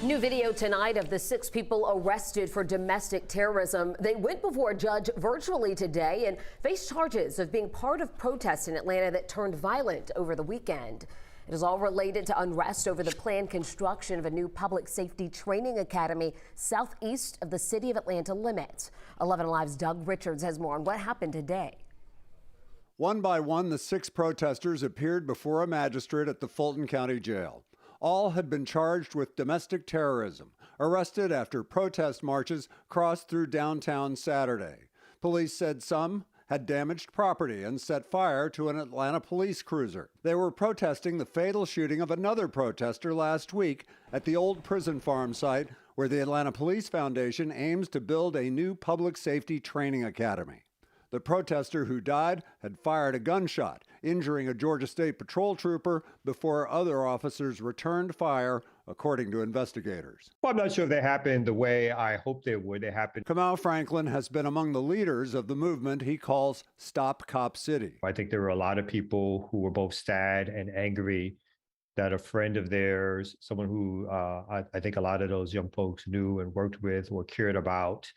New video tonight of the 6 people arrested for domestic terrorism. They went before a judge virtually today and faced charges of being part of protests in Atlanta that turned violent over the weekend. It is all related to unrest over the planned construction of a new public safety training academy southeast of the city of Atlanta limits. 11 Alive's Doug Richards has more on what happened today. One by one, the 6 protesters appeared before a magistrate at the Fulton County Jail. All had been charged with domestic terrorism, arrested after protest marches crossed through downtown Saturday. Police said some had damaged property and set fire to an Atlanta police cruiser. They were protesting the fatal shooting of another protester last week at the old prison farm site where the Atlanta Police Foundation aims to build a new public safety training academy. The protester who died had fired a gunshot, injuring a Georgia State Patrol trooper before other officers returned fire, according to investigators. Well, I'm not sure if they happened the way I hoped they would. They happened. Kamau Franklin has been among the leaders of the movement he calls Stop Cop City. I think there were a lot of people who were both sad and angry that a friend of theirs, someone who I think a lot of those young folks knew and worked with or cared about,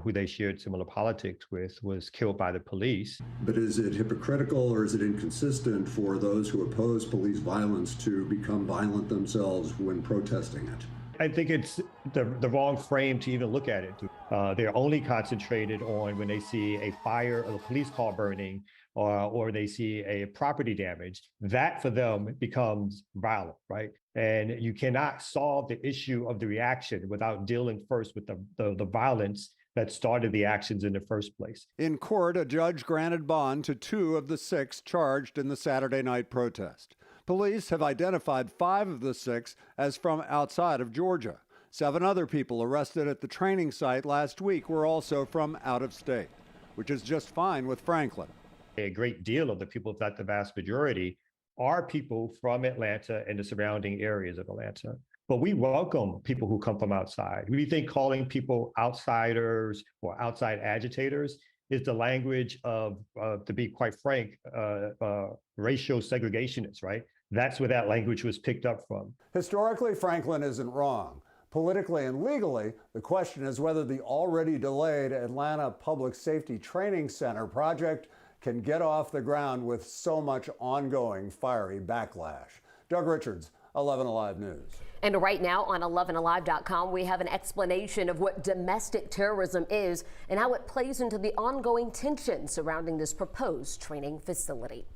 who they shared similar politics with, was killed by the police. But is it hypocritical or is it inconsistent for those who oppose police violence to become violent themselves when protesting it? I think it's the wrong frame to even look at it. They're only concentrated on when they see a fire or a police car burning or they see a property damage. That for them becomes violent, right? And you cannot solve the issue of the reaction without dealing first with the violence that started the actions in the first place. In court, a judge granted bond to 2 of the 6 charged in the Saturday night protest. Police have identified 5 of the 6 as from outside of Georgia. 7 other people arrested at the training site last week were also from out of state, which is just fine with Franklin. A great deal of the people, if not the vast majority, are people from Atlanta and the surrounding areas of Atlanta. But we welcome people who come from outside. We think calling people outsiders or outside agitators is the language of, to be quite frank, racial segregationists, right? That's where that language was picked up from. Historically, Franklin isn't wrong. Politically and legally, the question is whether the already delayed Atlanta Public Safety Training Center project can get off the ground with so much ongoing fiery backlash. Doug Richards, 11 Alive News. And right now on 11alive.com, we have an explanation of what domestic terrorism is and how it plays into the ongoing tension surrounding this proposed training facility.